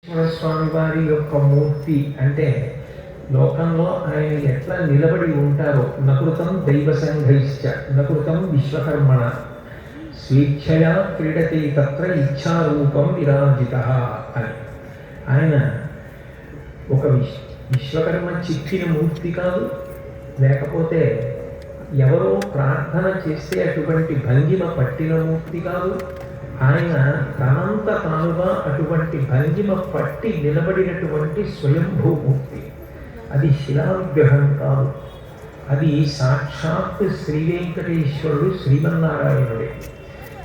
స్వామి వారి యొక్క మూర్తి అంటే లోకంలో ఆయన ఎట్లా నిలబడి ఉంటారో నకృతం దైవ సంఘైశ్చ నకృతం విశ్వకర్మణ స్వేచ్ఛయా క్రీడతి తత్ర ఇచ్ఛారూపం విరాజిత అని. ఆయన ఒక విశ్వకర్మ చిక్కిన మూర్తి కాదు, లేకపోతే ఎవరో ప్రార్థన చేస్తే అటువంటి భంగిమ పట్టిన మూర్తి కాదు. ఆయన తనంత తానుగా అటువంటి భంగిమ పట్టి నిలబడినటువంటి స్వయంభూమూర్తి. అది శిలావిగ్రహం కాదు, అది సాక్షాత్ శ్రీ వెంకటేశ్వరుడు శ్రీమన్నారాయణుడే.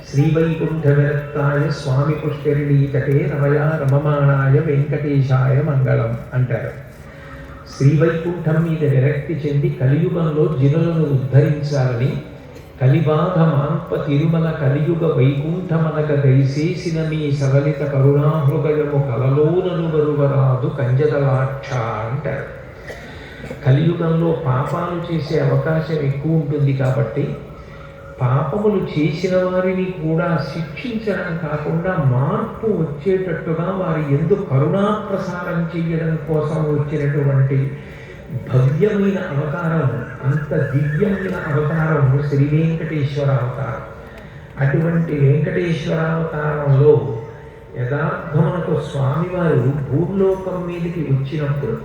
శ్రీవైకుంఠ విరక్తాయ స్వామి పుష్కరిణీతటే రమయా రమమాణాయ వెంకటేశాయ మంగళం అంటారు. శ్రీవైకుంఠం మీద విరక్తి చెంది కలియుగంలో జనులను ఉద్ధరించాలని కలిబాధ మాంప తిరుమల కలియుగ వైకుంఠమనక దయచేసిన మీ సవలిత కరుణాహృదయము కలలోనను బరువరాదు కంజదలాక్ష అంటారు. కలియుగంలో పాపాలు చేసే అవకాశం ఎక్కువ ఉంటుంది కాబట్టి పాపములు చేసిన వారిని కూడా శిక్షించడం కాకుండా మార్పు వచ్చేటట్టుగా వారి యందు కరుణా ప్రసారం చేయడం కోసం వచ్చినటువంటి భవ్యమైన అవతారం, అంత దివ్యమైన అవతారం శ్రీ వెంకటేశ్వర అవతారం. అటువంటి వెంకటేశ్వర అవతారంలో యథార్థమునకు స్వామివారు భూలోకం మీదకి వచ్చినప్పుడు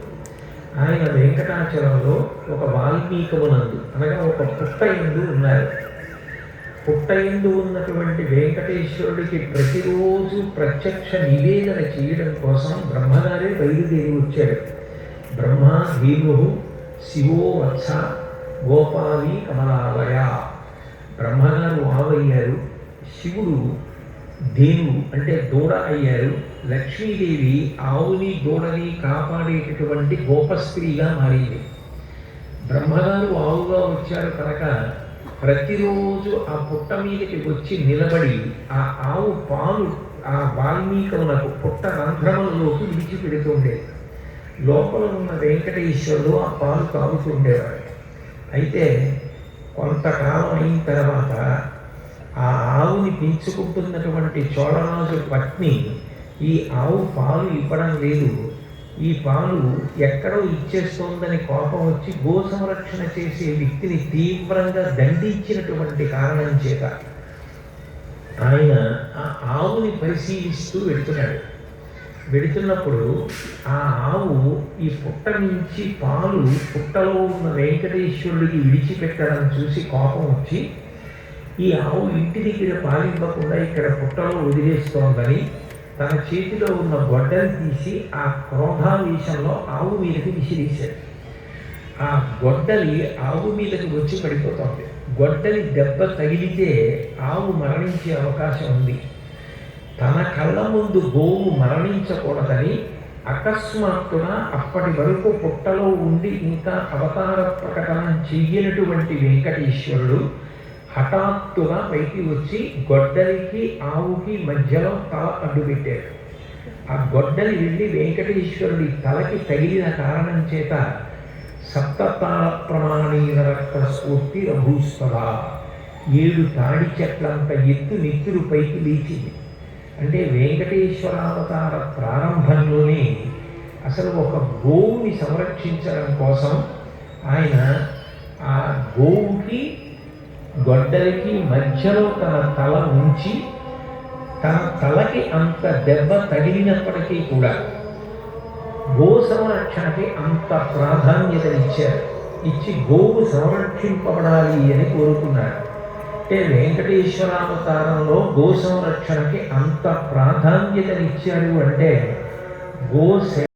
ఆయన వెంకటాచలంలో ఒక వాల్మీకమునందు అనగా ఒక పుట్ట యందు ఉన్నారు. పుట్ట యందు ఉన్నటువంటి వెంకటేశ్వరుడికి ప్రతిరోజు ప్రత్యక్ష నివేదన చేయడం కోసం బ్రహ్మగారే బయలుదేరి వచ్చాడు. బ్రహ్మ భీము శివో వత్స గోపాలి కమలాలయ. బ్రహ్మగారు ఆవయ్యారు, శివుడు దేవు అంటే దూడ అయ్యారు, లక్ష్మీదేవి ఆవుని దూడని కాపాడేటటువంటి గోపస్త్రీగా మారింది. బ్రహ్మగారు ఆవుగా వచ్చారు కనుక ప్రతిరోజు ఆ పుట్ట మీదకి వచ్చి నిలబడి ఆ ఆవు పాలు ఆ వాల్మీకమునకు పుట్ట రంధ్రములలోకి విడిచిపెడుతుండేది. లోపల ఉన్న వెంకటేశ్వరుడు ఆ పాలు తాగుతుండేవాడు. అయితే కొంతకాలం అయిన తర్వాత ఆ ఆవుని పెంచుకుంటున్నటువంటి చోళరాజు పత్ని ఈ ఆవు పాలు ఇవ్వడం లేదు, ఈ పాలు ఎక్కడో ఇచ్చేస్తోందని కోపం వచ్చి గో సంరక్షణ చేసే వ్యక్తిని తీవ్రంగా దండించినటువంటి కారణం చేత ఆయన ఆ ఆవుని పరిశీలిస్తూ వెడుతున్నప్పుడు ఆ ఆవు ఈ పుట్ట నుంచి పాలు పుట్టలో ఉన్న వెంకటేశ్వరుడికి విడిచిపెట్టడం చూసి కోపం వచ్చి ఈ ఆవు ఇంటి దగ్గర పాలివ్వకుండా ఇక్కడ పుట్టలో వదిలేస్తోందని తన చేతిలో ఉన్న గొడ్డలి తీసి ఆ క్రోధావేశంలో ఆవు మీదకి విసిరేశాడు. ఆ గొడ్డలి ఆవు మీదకి వచ్చి పడిపోతుంది. గొడ్డలి దెబ్బ తగిలితే ఆవు మరణించే అవకాశం ఉంది. తన కళ్ళ ముందు గోవు మరణించకూడదని అకస్మాత్తుగా అప్పటి వరకు పుట్టలో ఉండి ఇంకా అవతార ప్రకటన చెయ్యనటువంటి వెంకటేశ్వరుడు హఠాత్తుగా పైకి వచ్చి గొడ్డలికి ఆవుకి మధ్యలో తల అడ్డుపెట్టాడు. ఆ గొడ్డలి వెళ్ళి వెంకటేశ్వరుడి తలకి తగిలిన కారణం చేత సప్తతాళ ప్రమాణీన రక్త స్ఫూర్తి రఘుస్తవ 7 తాడి చెట్లంత ఎత్తు నెత్తురు పైకి లేచింది. అంటే వెంకటేశ్వరావతార ప్రారంభంలోనే అసలు ఒక గోవుని సంరక్షించడం కోసం ఆయన ఆ గోవుకి గొడ్డలికి మధ్యలో తన తల ఉంచి తన తలకి అంత దెబ్బ తగిలినప్పటికీ కూడా గో సంరక్షణకి అంత ప్రాధాన్యతనిచ్చారు. ఇచ్చి గోవు సంరక్షింపబడాలి అని కోరుకున్నారు. అంటే వెంకటేశ్వరావతారంలో గో సంరక్షణకి అంత ప్రాధాన్యతనిచ్చారు అంటే గో